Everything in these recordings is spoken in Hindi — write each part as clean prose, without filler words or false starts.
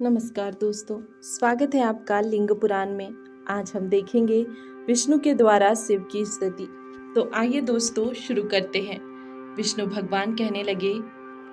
नमस्कार दोस्तों, स्वागत है आपका लिंग पुराण में। आज हम देखेंगे विष्णु के द्वारा शिव की स्तुति। तो आइए दोस्तों शुरू करते हैं। विष्णु भगवान कहने लगे,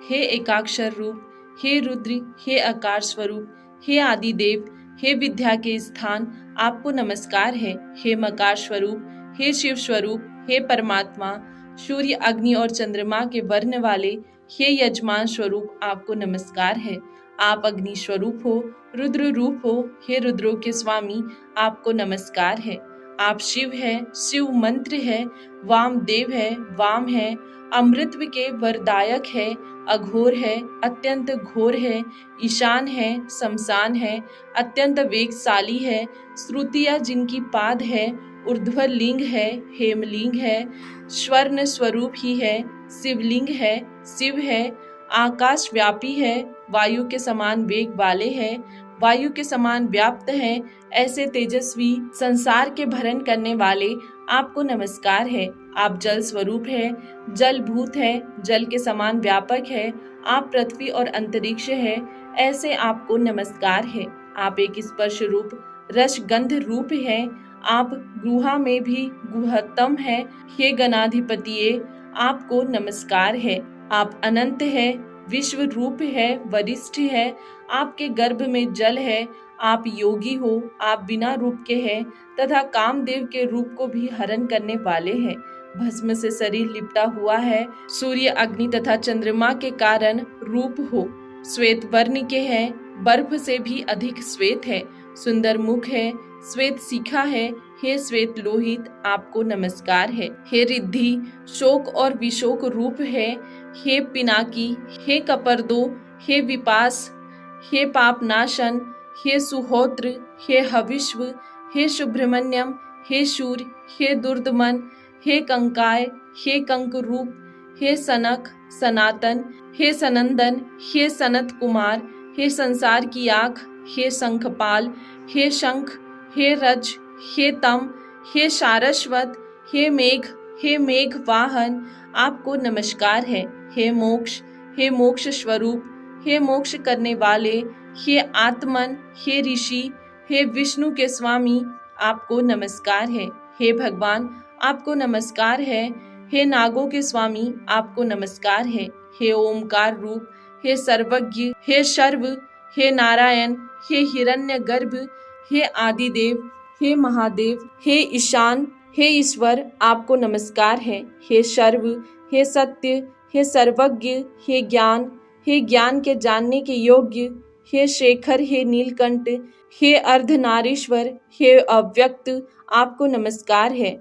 हे एकाक्षर रूप, हे रुद्र, हे आकार स्वरूप, हे आदि देव, हे विद्या के स्थान, आपको नमस्कार है। हे मकार स्वरूप, हे शिव स्वरूप, हे परमात्मा, सूर्य, अग्नि और चंद्रमा के वर्ण वाले, हे यजमान स्वरूप, आपको नमस्कार है। आप अग्नि स्वरूप हो, रुद्र रूप हो, हे रुद्रों के स्वामी, आपको नमस्कार है। आप शिव है, शिव मंत्र है, वाम देव है, वाम है, अमृतत्व के वरदायक है, अघोर है, अत्यंत घोर है, ईशान है, शमशान है, अत्यंत वेगशाली है, श्रुतिया जिनकी पाद है, ऊर्ध्व लिंग है, हेमलिंग है, स्वर्ण स्वरूप ही है, शिवलिंग है, शिव है, आकाश व्यापी है, वायु के समान वेग वाले हैं, वायु के समान व्याप्त हैं, ऐसे तेजस्वी संसार के भरण करने वाले, आपको नमस्कार है। आप जल स्वरूप है, जल भूत है, जल के समान व्यापक है, आप पृथ्वी और अंतरिक्ष है, ऐसे आपको नमस्कार है। आप एक स्पर्श रूप, रस गंध रूप है, आप गुहा में भी गुहतम है, हे गणाधिपतिये, आपको नमस्कार है। आप अनंत है, विश्व रूप है, वरिष्ठ है, आपके गर्भ में जल है, आप योगी हो, आप बिना रूप के हैं तथा कामदेव के रूप को भी हरण करने वाले हैं। भस्म से शरीर लिपटा हुआ है, सूर्य, अग्नि तथा चंद्रमा के कारण रूप हो, श्वेत वर्ण के हैं, बर्फ से भी अधिक श्वेत है, सुंदर मुख है, श्वेत शिखा है, हे श्वेत लोहित, आपको नमस्कार है। हे रिद्धि, शोक और विशोक रूप है, हे पिनाकी, हे कपर्दो, हे विपास, हे पापनाशन, हे सुहोत्र, हे हविष्व, हे सुब्रमण्यम, हे सूर्य, हे दुर्दमन, हे कंकाय, हे कंकरूप, हे सनक, सनातन, हे सनंदन, हे सनत कुमार, हे संसार की आँख, हे शंखपाल, हे शंख, हे रज, हे तम, हे सारस्वत, हे मेघ वाहन, आपको नमस्कार है। हे मोक्ष स्वरूप, हे मोक्ष करने वाले, हे आत्मन, हे ऋषि, हे विष्णु के स्वामी, आपको नमस्कार है। हे भगवान, आपको नमस्कार है। हे नागों के स्वामी, आपको नमस्कार है। हे ओमकार रूप, हे सर्वज्ञ, हे सर्व, हे नारायण, हे हिरण्यगर्भ, हे आदिदेव, हे महादेव, हे ईशान, हे ईश्वर, आपको नमस्कार है। हे सर्व, हे सत्य, हे सर्वज्ञ, हे ज्ञान के जानने के योग्य, हे शेखर, हे नीलकंठ, हे अर्धनारीश्वर, हे अव्यक्त, आपको नमस्कार है।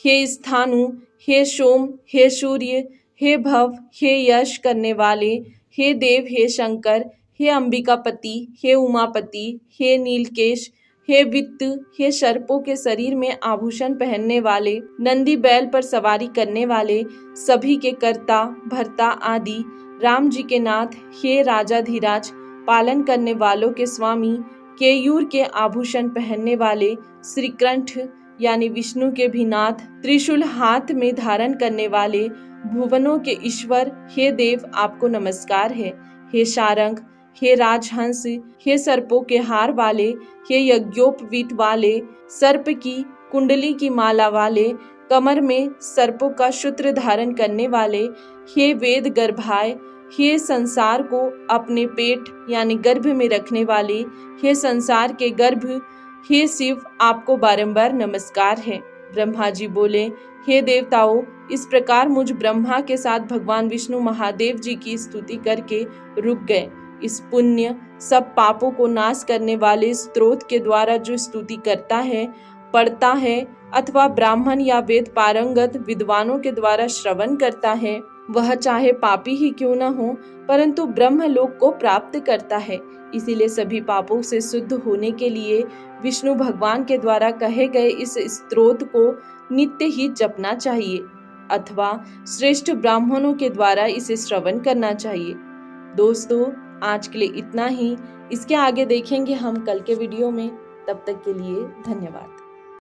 हे स्थाणु, हे सोम, हे सूर्य, हे भव, हे यश करने वाले, हे देव, हे शंकर, हे अंबिकापति, हे उमापति, हे नीलकेश, हे वित्त, हे सर्पों के शरीर में आभूषण पहनने वाले, नंदी बैल पर सवारी करने वाले, सभी के कर्ता भर्ता आदि, राम जी के नाथ, हे राजाधिराज, पालन करने वालों के स्वामी, केयूर के आभूषण पहनने वाले, श्रीकंठ यानी विष्णु के भी नाथ, त्रिशूल हाथ में धारण करने वाले, भुवनों के ईश्वर, हे देव, आपको नमस्कार है। हे शारंग, हे राजहंस, हे सर्पों के हार वाले, हे यज्ञोपवीत वाले, सर्प की कुंडली की माला वाले, कमर में सर्पों का सूत्र धारण करने वाले, हे वेद गर्भाय, हे संसार को अपने पेट यानी गर्भ में रखने वाले, हे संसार के गर्भ, हे शिव, आपको बारंबार नमस्कार है। ब्रह्मा जी बोले, हे देवताओं, इस प्रकार मुझ ब्रह्मा के साथ भगवान विष्णु महादेव जी की स्तुति करके रुक गए। इस पुण्य सब पापों को नाश करने वाले स्त्रोत के द्वारा जो स्तुति करता है, पढ़ता है अथवा ब्राह्मण या वेद पारंगत विद्वानों के द्वारा श्रवण करता है, वह चाहे पापी ही क्यों न हो, परंतु ब्रह्मलोक को प्राप्त करता है। इसीलिए सभी पापों से शुद्ध होने के लिए विष्णु भगवान के द्वारा कहे गए इस स्तोत्र को नित्य ही जपना चाहिए अथवा श्रेष्ठ ब्राह्मणों के द्वारा इसे श्रवण करना चाहिए। दोस्तों, आज के लिए इतना ही। इसके आगे देखेंगे हम कल के वीडियो में। तब तक के लिए धन्यवाद।